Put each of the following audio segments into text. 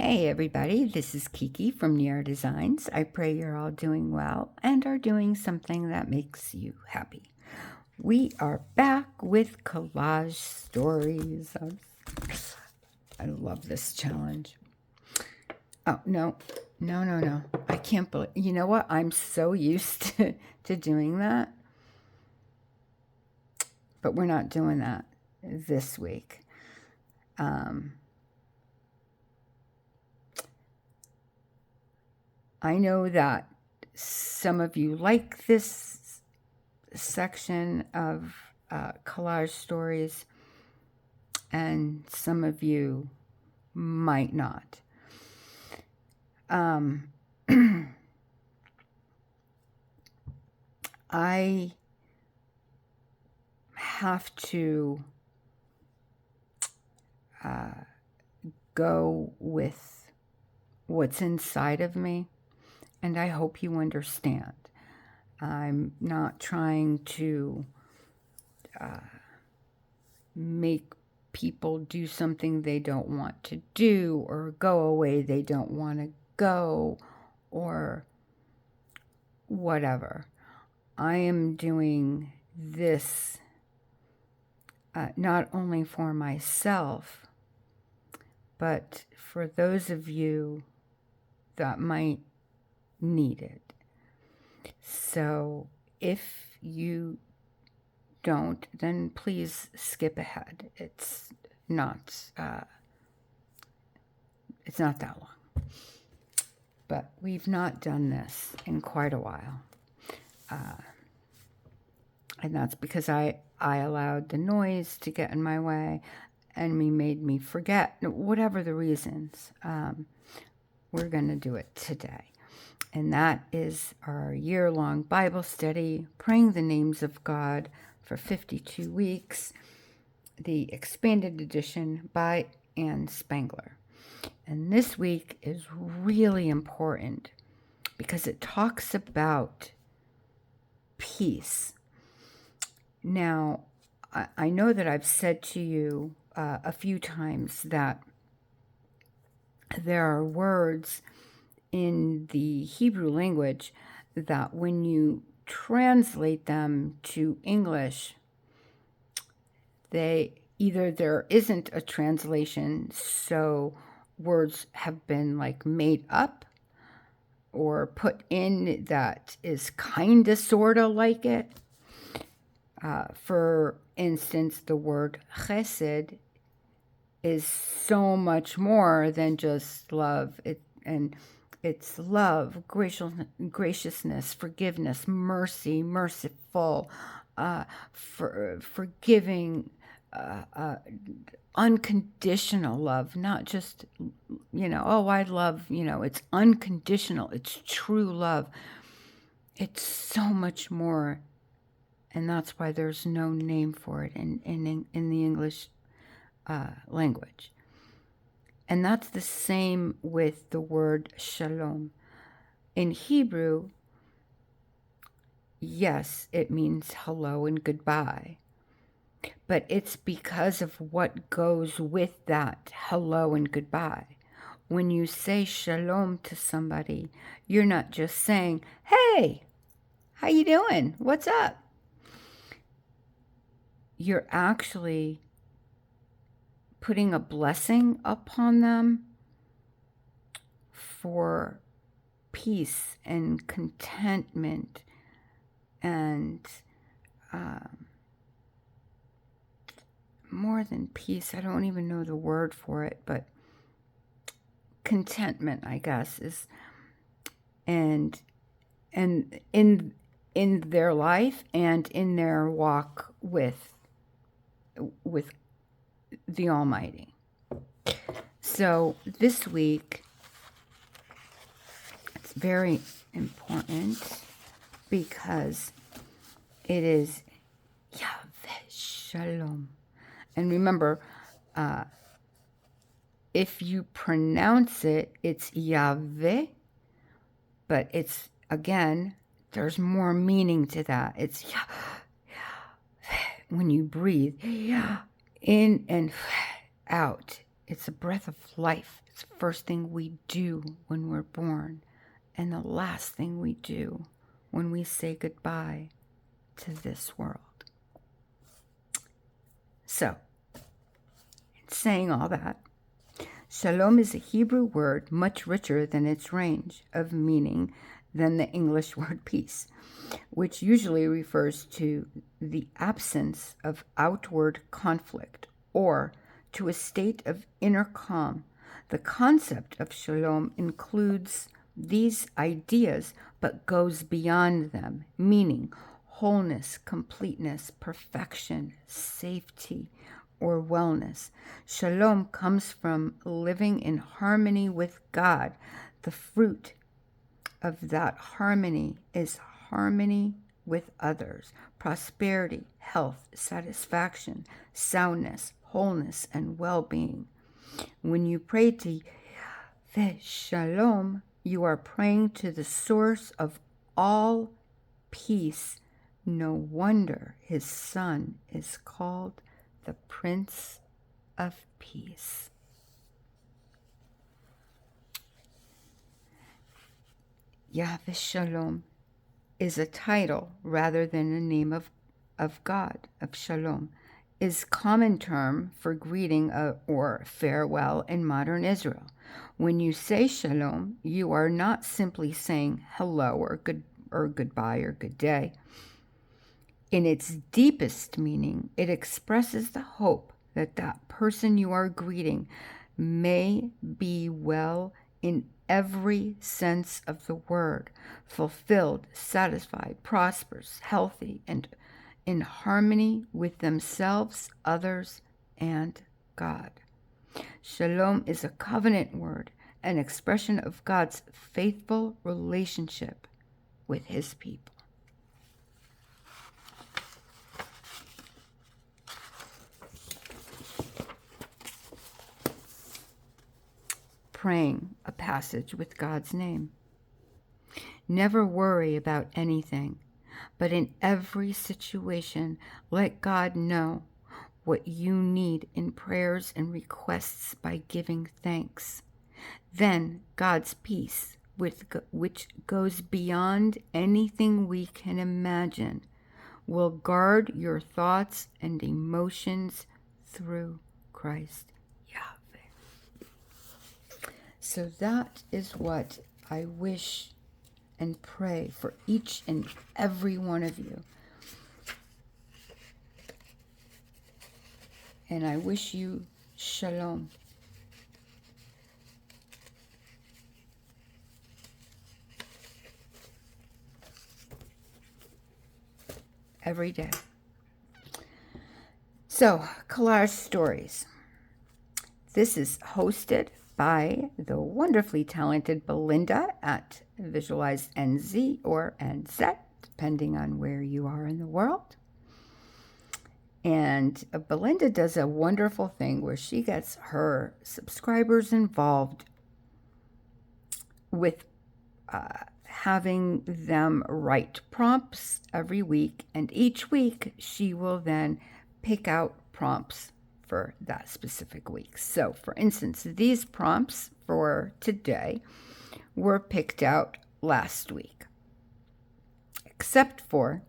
Hey everybody, this is Kiki from Nier Designs. I pray you're all doing well and are doing something that makes you happy. We are back with collage stories. I love this challenge. Oh, no. I can't believe, you know what? I'm so used to doing that. But we're not doing that this week. I know that some of you like this section of collage stories, and some of you might not. I have to go with what's inside of me, and I hope you understand. I'm not trying to make people do something they don't want to do, or go away they don't want to go, or whatever. I am doing this not only for myself, but for those of you that might need it. So if you don't, then please skip ahead. It's not that long. But we've not done this in quite a while. And that's because I allowed the noise to get in my way and made me forget. Whatever the reasons, we're going to do it today. And that is our year-long Bible study, Praying the Names of God for 52 weeks, the expanded edition by Anne Spangler. And this week is really important because it talks about peace. Now, I know that I've said to you a few times that there are words in the Hebrew language that when you translate them to English, either there isn't a translation, so words have been like made up or put in that is kinda sorta like it. For instance, the word chesed is so much more than just love. It's love, graciousness, forgiveness, mercy, merciful, forgiving, unconditional love, not just, oh, I love, it's unconditional, it's true love. It's so much more, and that's why there's no name for it in the English language. And that's the same with the word shalom. In Hebrew, yes, it means hello and goodbye. But it's because of what goes with that hello and goodbye. When you say shalom to somebody, you're not just saying, hey, how you doing? What's up? You're actually putting a blessing upon them for peace and contentment and more than peace. I don't even know the word for it, but contentment, I guess, is and in their life and in their walk with the Almighty. So this week, it's very important because it is Yahweh Shalom. And remember, if you pronounce it, it's Yahweh, but it's, again, there's more meaning to that. It's Yahweh when you breathe. In and out. It's a breath of life. It's the first thing we do when we're born, and the last thing we do when we say goodbye to this world. So, in saying all that, shalom is a Hebrew word much richer than its range of meaning than the English word peace, which usually refers to the absence of outward conflict or to a state of inner calm. The concept of shalom includes these ideas but goes beyond them, meaning wholeness, completeness, perfection, safety, or wellness. Shalom comes from living in harmony with God. The fruit of that harmony is harmony with others, prosperity, health, satisfaction, soundness, wholeness, and well-being. When you pray to Yahweh Shalom, you are praying to the source of all peace. No wonder his son is called the Prince of Peace. Yahweh Shalom is a title rather than a name of God, of Shalom, is common term for greeting or farewell in modern Israel. When you say Shalom, you are not simply saying hello or goodbye or good day. In its deepest meaning, it expresses the hope that that person you are greeting may be well in every sense of the word, fulfilled, satisfied, prosperous, healthy, and in harmony with themselves, others, and God. Shalom is a covenant word, an expression of God's faithful relationship with his people. Praying a passage with God's name. Never worry about anything, but in every situation, let God know what you need in prayers and requests by giving thanks. Then God's peace, which goes beyond anything we can imagine, will guard your thoughts and emotions through Christ Yahweh. So that is what I wish and pray for each and every one of you. And I wish you shalom. Every day. So, collage stories. This is hosted by the wonderfully talented Belinda at Visualize NZ or NZ, depending on where you are in the world. And Belinda does a wonderful thing where she gets her subscribers involved with having them write prompts every week, and each week she will then pick out prompts for that specific week. So, for instance, these prompts for today were picked out last week, except for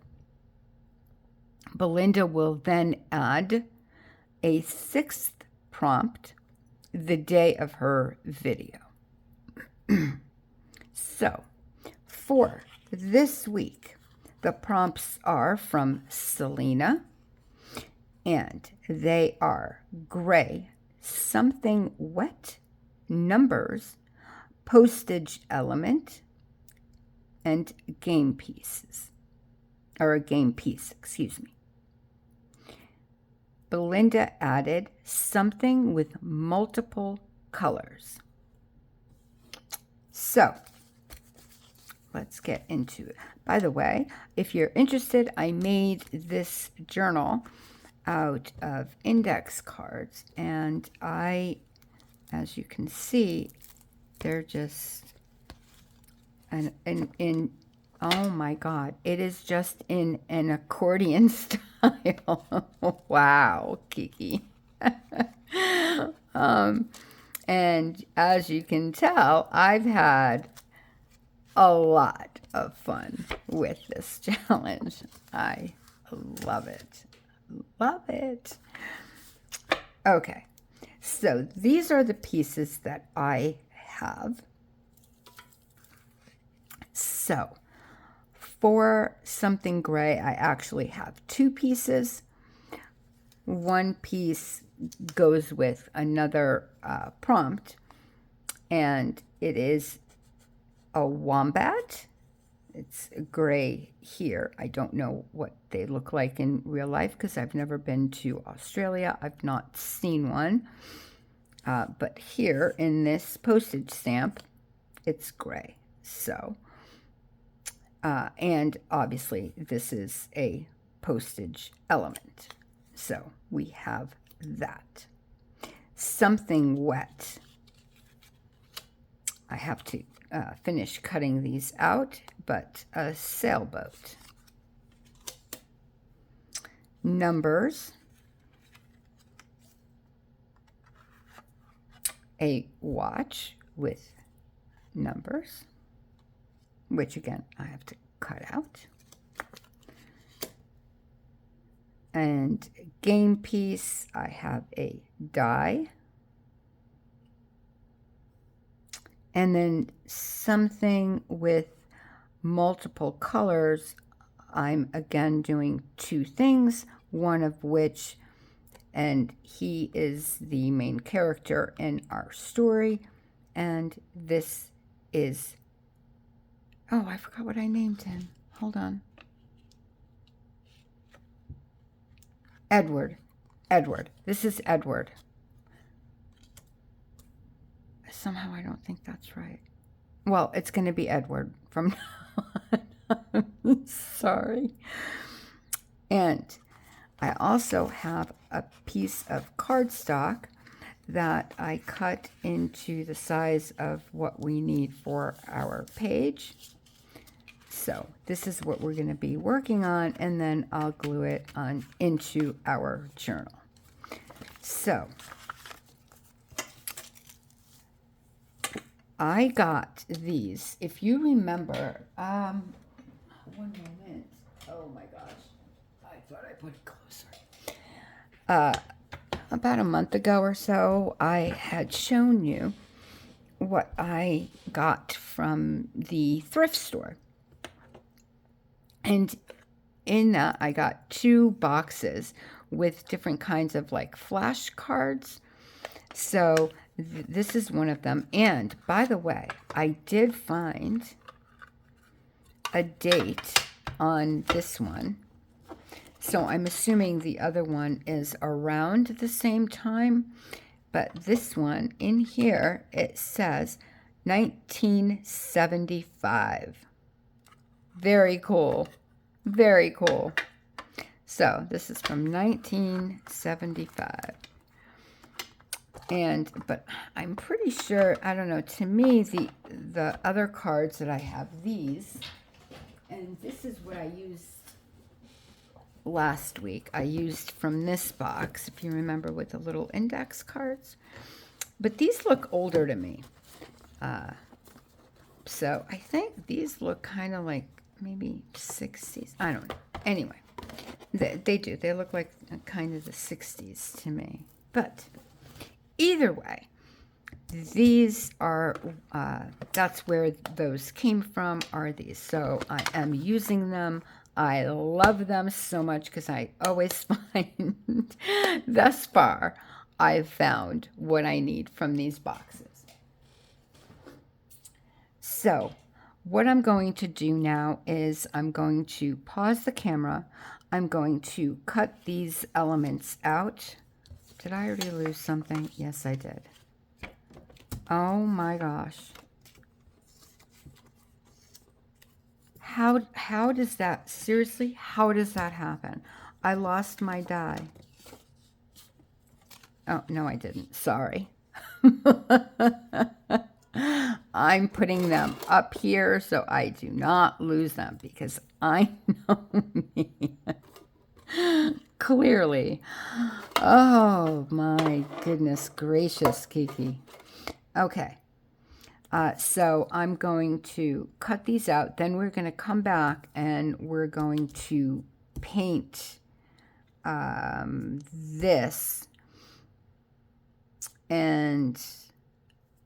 Belinda will then add a sixth prompt the day of her video. So, for this week, the prompts are from Selena, and they are gray, something wet, numbers, postage element, and game pieces, or a game piece, excuse me. Belinda added something with multiple colors. So, let's get into it. By the way, if you're interested, I made this journal out of index cards, and as you can see, they're just in oh my God, it is just in an accordion style. Wow, Kiki. And as you can tell, I've had a lot of fun with this challenge. I love it. Love it. Okay, so these are the pieces that I have. So for something gray, I actually have two pieces. One piece goes with another prompt, and it is a wombat. It's gray here. I don't know what they look like in real life because I've never been to Australia. I've not seen one. But here in this postage stamp, it's gray. So, and obviously this is a postage element. So we have that. Something wet. I have to finish cutting these out, but a sailboat. Numbers. A watch with numbers, which again I have to cut out. And game piece, I have a die. And then something with multiple colors. I'm again doing two things, one of which, and he is the main character in our story, and this is, oh, I forgot what I named him. Hold on. Edward. Edward. This is Edward. Somehow I don't think that's right. Well, it's going to be Edward from now on. Sorry. And I also have a piece of cardstock that I cut into the size of what we need for our page. So this is what we're going to be working on, and then I'll glue it on into our journal. So I got these. If you remember, one moment. Oh my gosh. I thought I put it closer. About a month ago or so, I had shown you what I got from the thrift store. And in that, I got two boxes with different kinds of like flashcards. So this is one of them. And by the way, I did find a date on this one. So I'm assuming the other one is around the same time. But this one in here, it says 1975. Very cool. Very cool. So this is from 1975. But I'm pretty sure, I don't know, to me, the other cards that I have, these, and this is what I used last week. I used from this box, if you remember, with the little index cards. But these look older to me. So I think these look kind of like maybe 60s. I don't know. Anyway, they do. They look like kind of the 60s to me. But either way, these are, that's where those came from, are these. So I am using them. I love them so much because I always find, thus far, I've found what I need from these boxes. So what I'm going to do now is I'm going to pause the camera. I'm going to cut these elements out. Did I already lose something? Yes, I did. Oh my gosh. How does that, seriously, how does that happen? I lost my die. Oh, no, I didn't. Sorry. I'm putting them up here so I do not lose them because I know me. Clearly. Oh, my goodness gracious, Kiki. Okay. So I'm going to cut these out. Then we're going to come back and we're going to paint this. And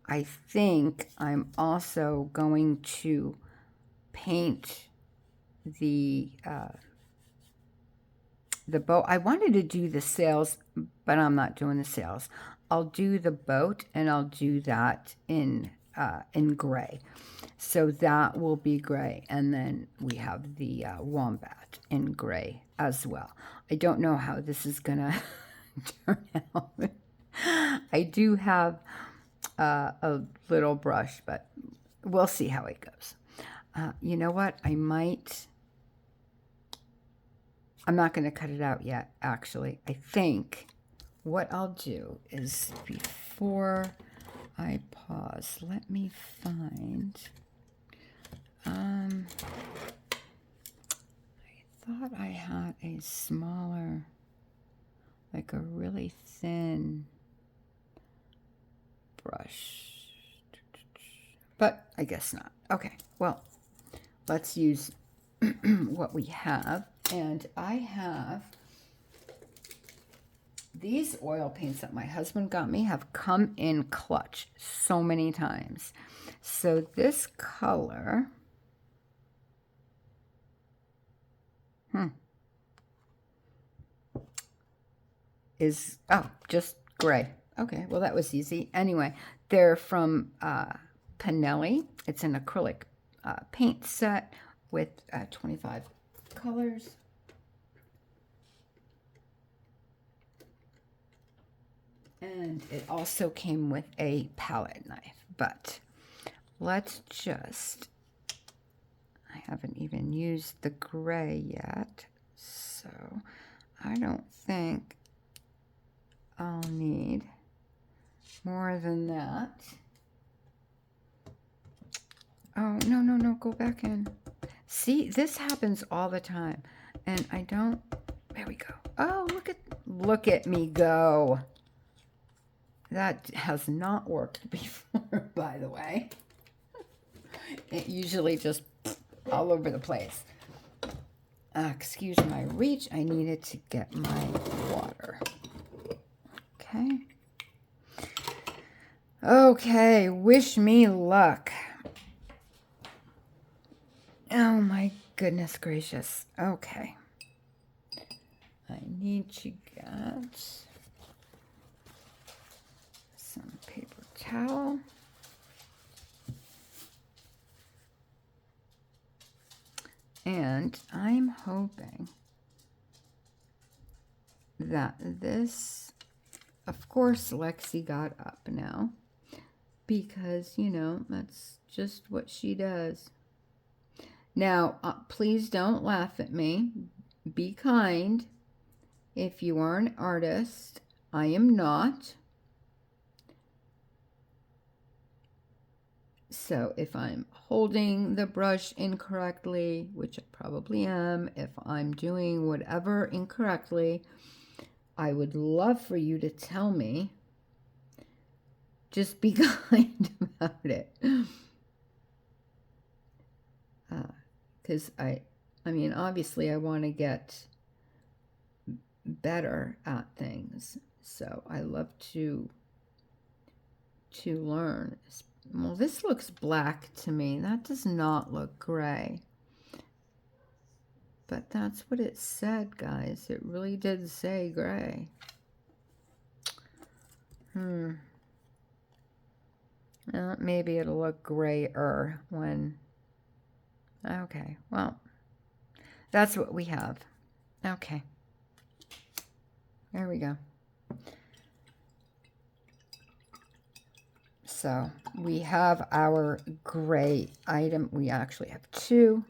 I think I'm also going to paint the boat. I wanted to do the sails, but I'm not doing the sails. I'll do the boat, and I'll do that in gray. So that will be gray, and then we have the wombat in gray as well. I don't know how this is gonna turn out. I do have a little brush, but we'll see how it goes. You know what? I'm not going to cut it out yet, actually. I think what I'll do is, before I pause, let me find... I thought I had a smaller, like a really thin brush. But I guess not. Okay, well, let's use what we have. And I have these oil paints that my husband got me have come in clutch so many times. So this color, is, just gray. Okay, well, that was easy. Anyway, they're from Pinelli. It's an acrylic paint set with 25 colors. And it also came with a palette knife. But let's just, I haven't even used the gray yet, so I don't think I'll need more than that. Oh, no, go back in. See, this happens all the time. And I don't, there we go. Oh, look at me go. That has not worked before, by the way. It usually just all over the place. Excuse my reach. I needed to get my water. Okay. Okay, wish me luck. Oh my goodness gracious. Okay. I need to get some paper towel. And I'm hoping that this, of course, Lexi got up now because, you know, that's just what she does. Now, please don't laugh at me. Be kind. If you are an artist, I am not. So if I'm holding the brush incorrectly, which I probably am, if I'm doing whatever incorrectly, I would love for you to tell me. Just be kind about it. Because I mean, obviously I want to get better at things. So I love to learn. Well, this looks black to me. That does not look gray. But that's what it said, guys. It really did say gray. Well, maybe it'll look grayer when... Okay, well, that's what we have. Okay. There we go. So we have our gray item. We actually have two.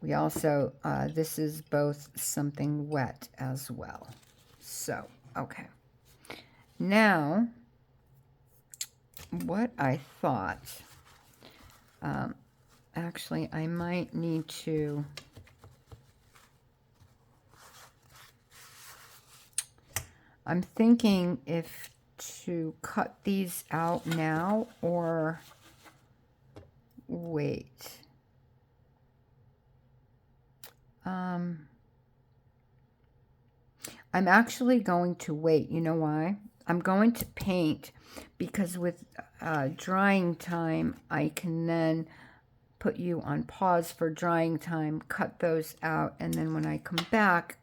We also, this is both something wet as well. So, okay. Now, what I thought, actually, I might need to I'm thinking if to cut these out now or wait. I'm actually going to wait. You know why? I'm going to paint because with drying time, I can then put you on pause for drying time, cut those out, and then when I come back,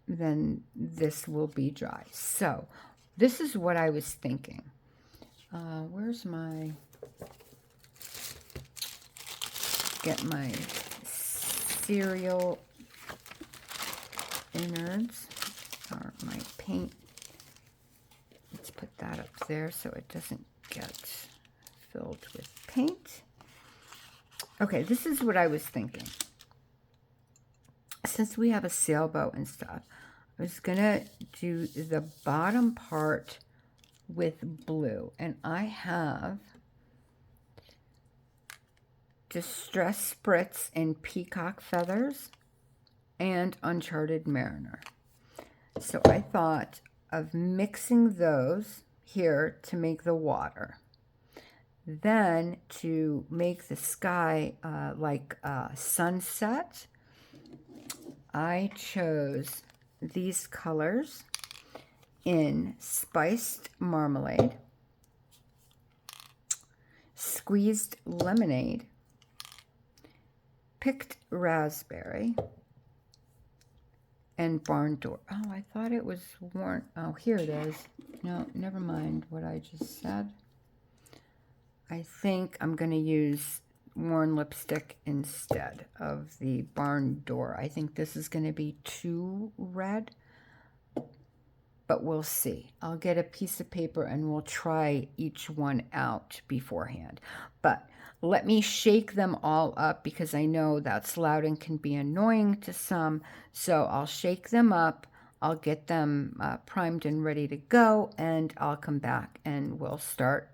then this will be dry. So this is what I was thinking. Where's my, get my cereal innards, or my paint. Let's put that up there so it doesn't get filled with paint. Okay, this is what I was thinking. Since we have a sailboat and stuff, I was gonna do the bottom part with blue, and I have Distress Spritz in Peacock Feathers and Uncharted Mariner. So I thought of mixing those here to make the water. Then to make the sky like a sunset, I chose these colors in Spiced Marmalade, Squeezed Lemonade, Picked Raspberry, and Barn Door. Oh, I thought it was worn. Oh, here it is. No, never mind what I just said. I think I'm going to use worn lipstick instead of the Barn Door. I think this is going to be too red, but we'll see. I'll get a piece of paper and we'll try each one out beforehand. But let me shake them all up because I know that's loud and can be annoying to some. So I'll shake them up. I'll get them primed and ready to go, and I'll come back and we'll start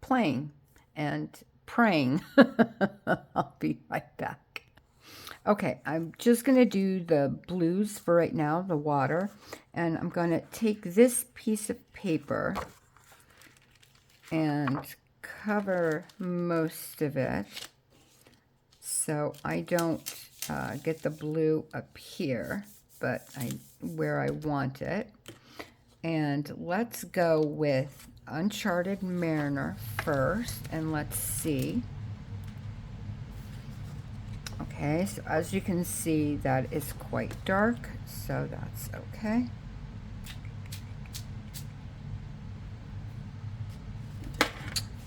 playing and praying. I'll be right back. Okay, I'm just going to do the blues for right now, the water. And I'm going to take this piece of paper and cover most of it so I don't get the blue up here, but where I want it. And let's go with Uncharted Mariner first, and let's see. Okay, so as you can see, that is quite dark, so that's okay.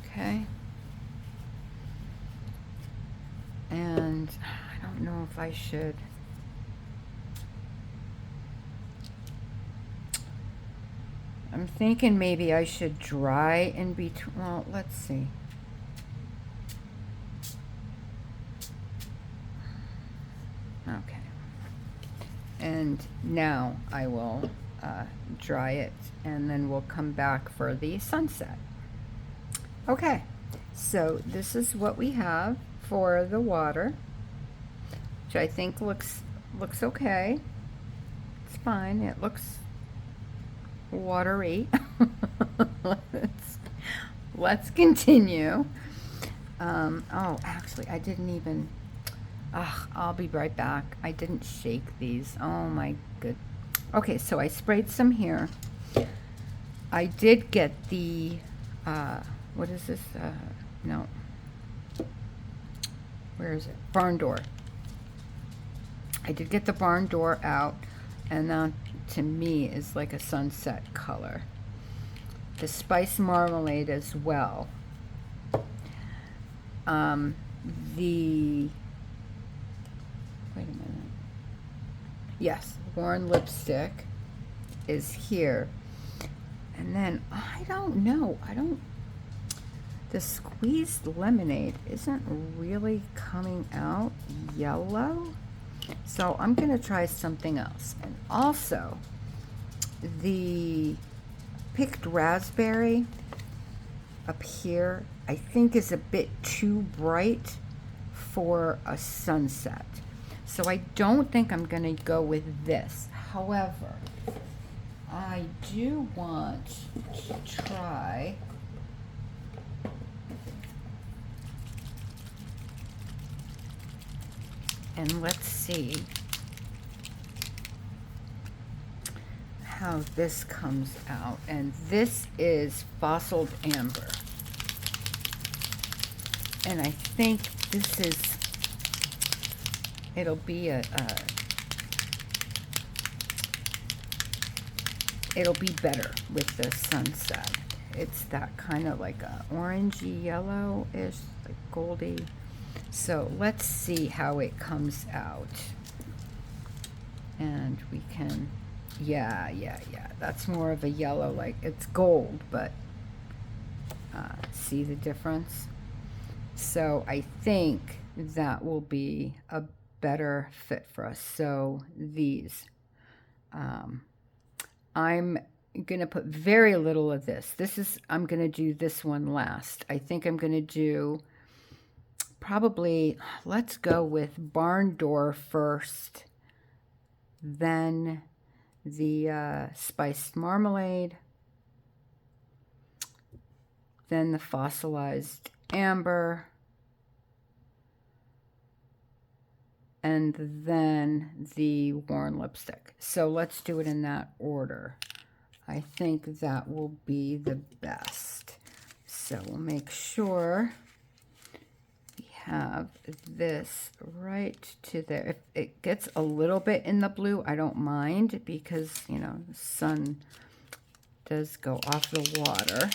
Okay. And I don't know if I should. I'm thinking maybe I should dry in between. Well, let's see. Okay. And now I will dry it, and then we'll come back for the sunset. Okay, so this is what we have for the water, which I think looks okay. It's fine. It looks watery. Let's continue. Oh, actually, I didn't even. I'll be right back. I didn't shake these. Oh my good. Okay, so I sprayed some here. I did get the. What is this? No. Where is it? Barn Door. I did get the Barn Door out, and that to me is like a sunset color. The Spice Marmalade as well. Wait a minute. Yes, worn lipstick is here. And then, I don't know. The Squeezed Lemonade isn't really coming out yellow. So I'm going to try something else. And also, the Picked Raspberry up here, I think is a bit too bright for a sunset. So I don't think I'm going to go with this. However, I do want to try and let's see how this comes out. And this is Fossiled Amber. And I think this is, it'll be it'll be better with the sunset. It's that kind of like a orangey yellow-ish, like goldy. So let's see how it comes out. And we can, yeah. That's more of a yellow, like it's gold, but see the difference? So I think that will be a better fit for us. So these, I'm going to put very little of this. I'm going to do this one last. I think I'm going to do probably, let's go with Barn Door first, then the spiced marmalade, then the fossilized amber, and then the worn lipstick. So let's do it in that order. I think that will be the best. So we'll make sure we have this right to there. If it gets a little bit in the blue, I don't mind, because, you know, the sun does go off the water.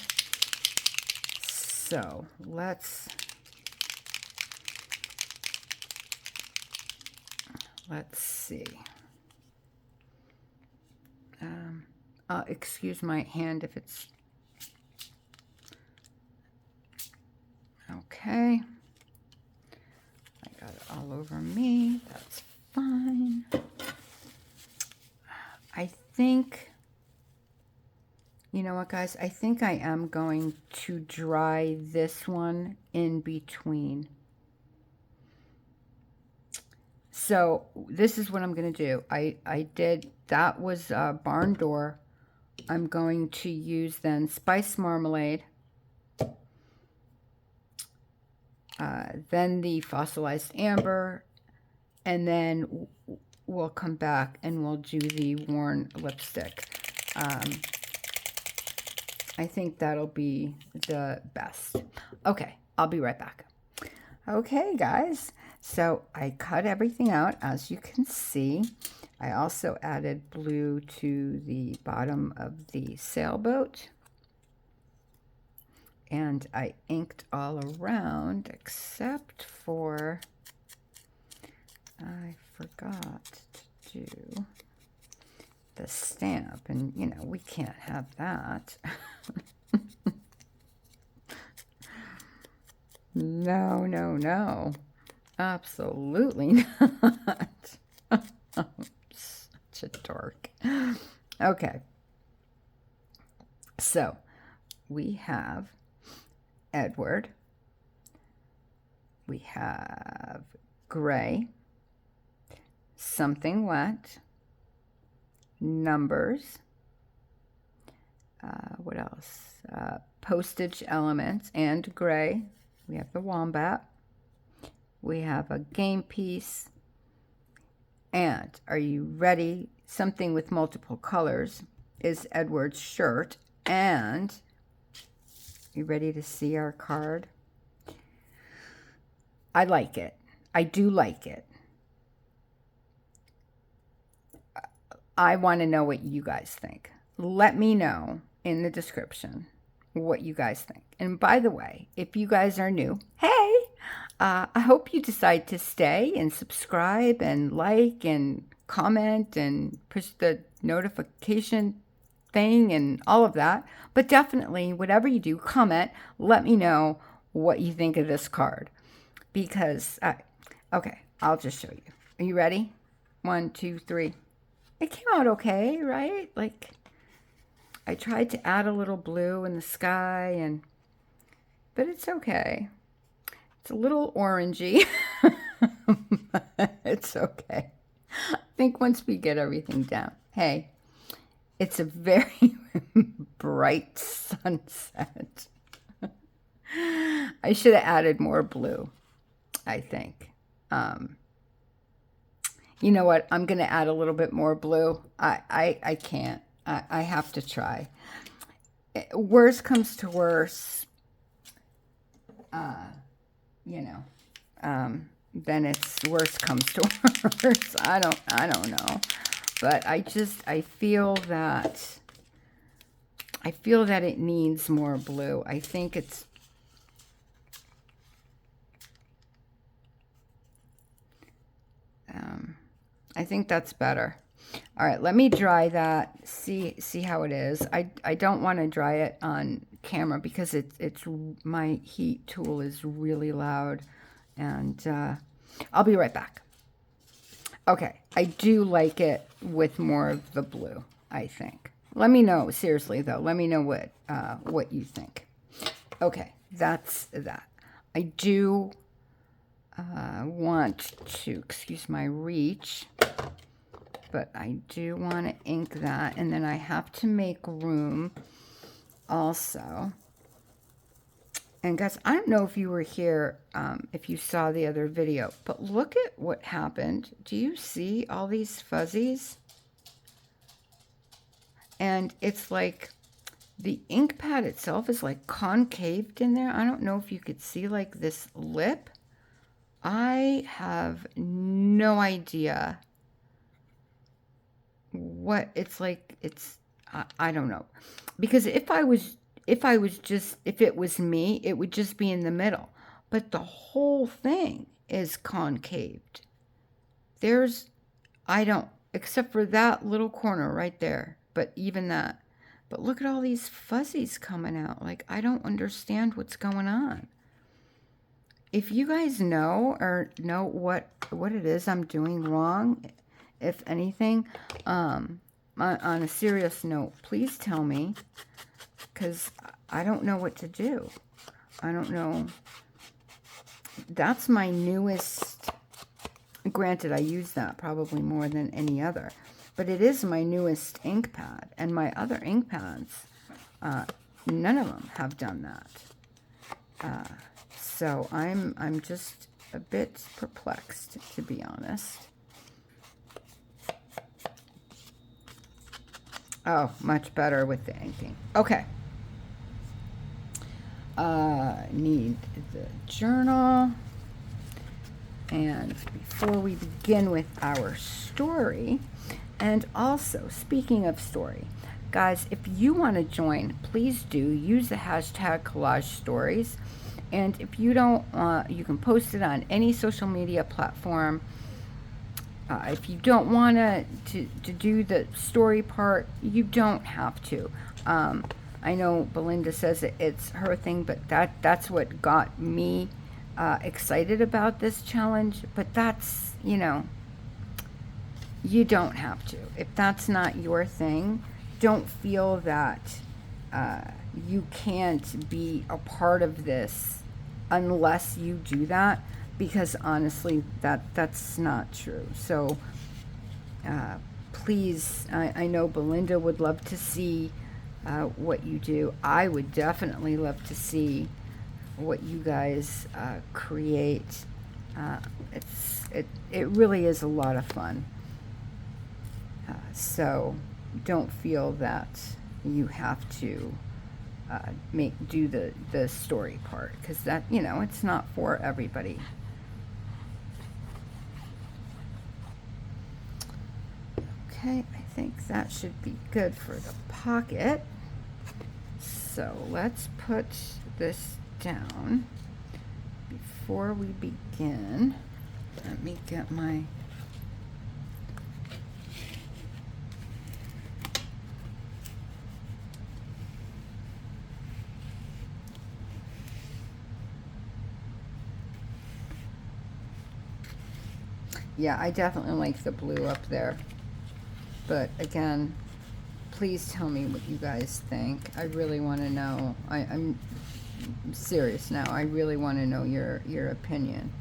So let's see. Excuse my hand if it's okay. I got it all over me. That's fine. I think, you know what, guys? I think I am going to dry this one in between. So this is what I'm going to do. I did, that was Barn Door. I'm going to use then Spice Marmalade, then the Fossilized Amber, and then we'll come back and we'll do the worn lipstick. I think that'll be the best. Okay, I'll be right back. Okay, guys. So I cut everything out, as you can see. I also added blue to the bottom of the sailboat. And I inked all around except for, I forgot to do the stamp. And, you know, we can't have that. No. Absolutely not. Such a dork. Okay. So we have Edward. We have Gray. Something Wet. Numbers. What else? Postage Elements and Gray. We have the Wombat. We have a game piece. And are you ready? Something with multiple colors is Edward's shirt. And you ready to see our card? I like it. I do like it. I want to know what you guys think. Let me know in the description what you guys think. And by the way, if you guys are new, hey! I hope you decide to stay and subscribe and like and comment and push the notification thing and all of that. But definitely, whatever you do, comment. Let me know what you think of this card. Because, okay, I'll just show you. Are you ready? 1, 2, 3. It came out okay, right? Like, I tried to add a little blue in the sky, but it's okay. It's a little orangey, but it's okay. I think once we get everything down. Hey, it's a very bright sunset. I should have added more blue, I think. You know what? I'm going to add a little bit more blue. I can't. I have to try. Worst comes to worst, you know, then it's worst comes to worst. I don't know. But I feel that it needs more blue. I think it's I think that's better. All right, let me dry that. See how it is. I don't want to dry it on camera because it's my heat tool is really loud, and I'll be right back. Okay, I do like it with more of the blue, I think. Let me know, seriously though. Let me know what you think. Okay, that's that. I do want to, excuse my reach, but I do want to ink that, and then I have to make room also. And guys, I don't know if you were here, if you saw the other video, but look at what happened. Do you see all these fuzzies? And it's like the ink pad itself is like concaved in there. I don't know if you could see like this lip. I have no idea what it's like. I don't know, because if it was me, it would just be in the middle, but the whole thing is concaved. Except for that little corner right there, but even that. But look at all these fuzzies coming out. Like, I don't understand what's going on. If you guys know or know what it is I'm doing wrong, if anything, on a serious note, please tell me, because I don't know what to do. I don't know. That's my newest. Granted, I use that probably more than any other, but it is my newest ink pad, and my other ink pads, none of them have done that. So I'm just a bit perplexed, to be honest. Oh, much better with the inking. Okay. Need the journal. And before we begin with our story, and also speaking of story, guys, if you want to join, please do use the hashtag collage stories. And if you don't, you can post it on any social media platform. If you don't want to do the story part, you don't have to. I know Belinda says it's her thing, but that's what got me excited about this challenge. But that's, you don't have to. If that's not your thing, don't feel that you can't be a part of this unless you do that, because honestly, that's not true. So please, I know Belinda would love to see what you do. I would definitely love to see what you guys create. It really is a lot of fun. So don't feel that you have to do the story part, because that, it's not for everybody. Okay, I think that should be good for the pocket. So let's put this down before we begin. Let me get my yeah, I definitely like the blue up there. But again, please tell me what you guys think. I really want to know. I'm serious now. I really want to know your opinion.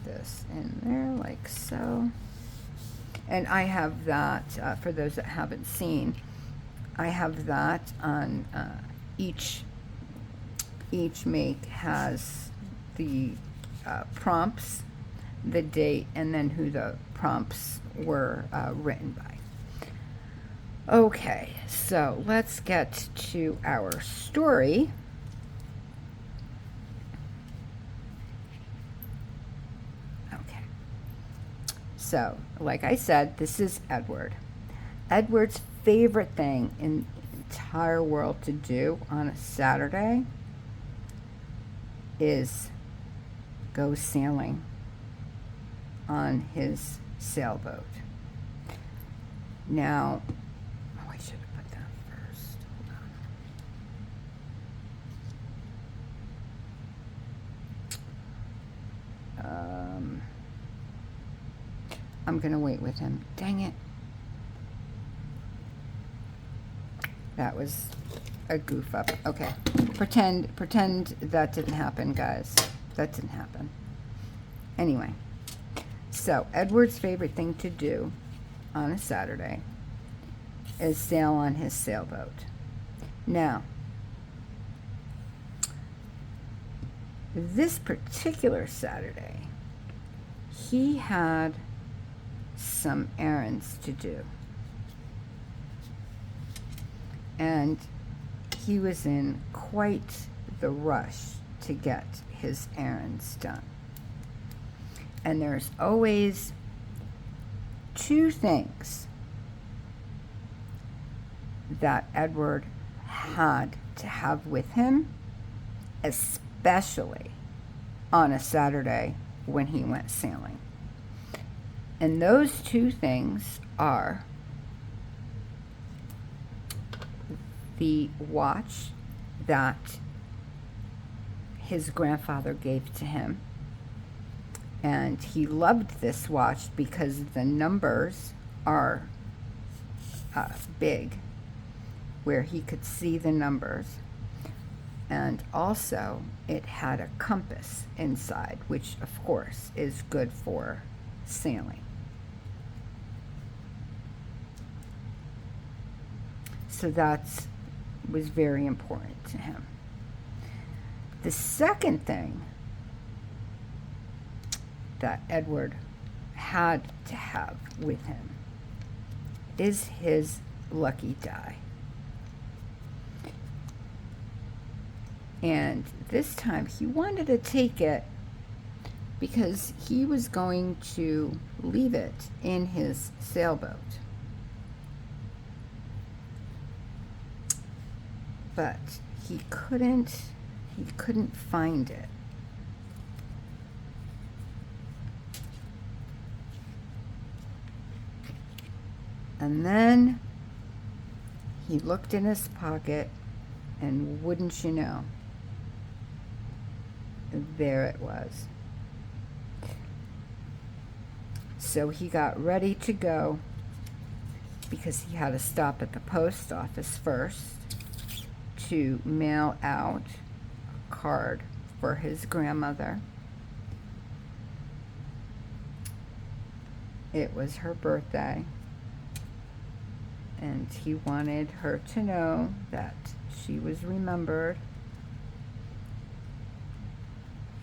this in there like so. And I have that, for those that haven't seen, I have that on each make has the prompts, the date, and then who the prompts were written by. Okay, so let's get to our story. Okay, so like I said, this is Edward. Edward's favorite thing in the entire world to do on a Saturday is go sailing on his sailboat. Now, oh, I should have put that first. Hold on. I'm gonna wait with him. Dang it. That was a goof up. Okay. Pretend that didn't happen, guys. That didn't happen. Anyway. So, Edward's favorite thing to do on a Saturday is sail on his sailboat. Now, this particular Saturday, he had some errands to do. And he was in quite the rush to get his errands done. And there's always two things that Edward had to have with him, especially on a Saturday when he went sailing. And those two things are the watch that his grandfather gave to him. And he loved this watch because the numbers are big, where he could see the numbers. And also, it had a compass inside, which, of course, is good for sailing. So that was very important to him. The second thing that Edward had to have with him is his lucky die. And this time he wanted to take it because he was going to leave it in his sailboat. But he couldn't find it. And then he looked in his pocket, and wouldn't you know, there it was. So he got ready to go because he had to stop at the post office first to mail out a card for his grandmother. It was her birthday, and he wanted her to know that she was remembered,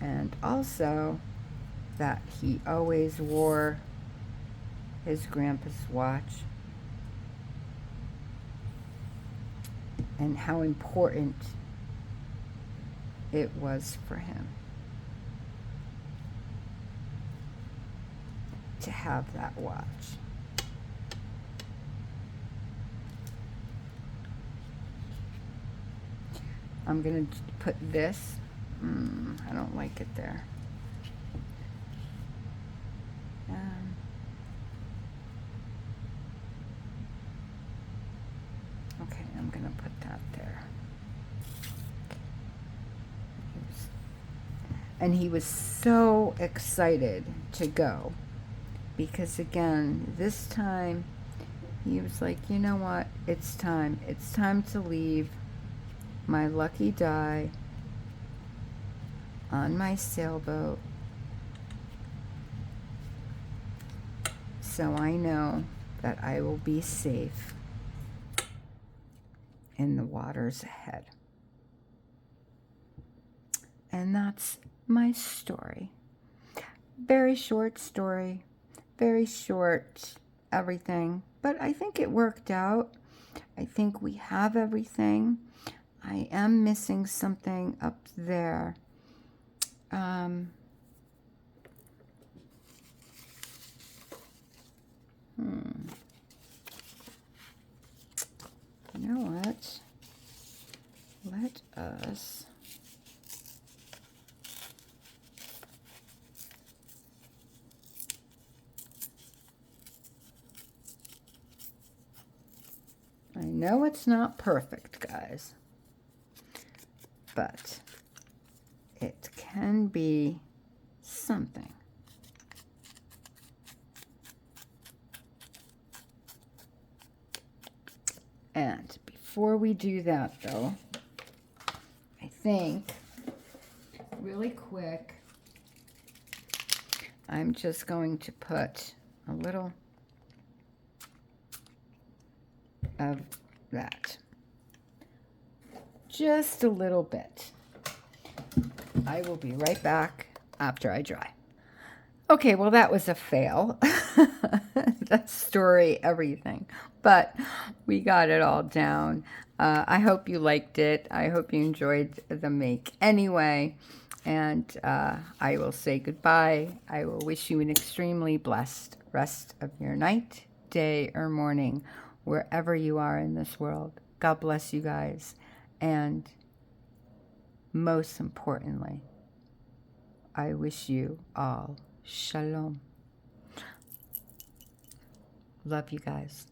and also that he always wore his grandpa's watch, and how important it was for him to have that watch. I'm going to put this, I don't like it there. Okay, I'm going to put that there. And he was so excited to go because, again, this time he was like, you know what, it's time to leave my lucky die on my sailboat so I know that I will be safe in the waters ahead. And that's my story. Very short story, very short everything, but I think it worked out. I think we have everything. I am missing something up there. You know what? Let us I know it's not perfect, guys, but it can be something. And before we do that, though, I think, really quick, I'm just going to put a little of that. Just a little bit. I will be right back after I dry. Okay, well, that was a fail. That story, everything. But we got it all down. I hope you liked it. I hope you enjoyed the make anyway. And I will say goodbye. I will wish you an extremely blessed rest of your night, day, or morning, wherever you are in this world. God bless you guys. And most importantly, I wish you all shalom. Love you guys.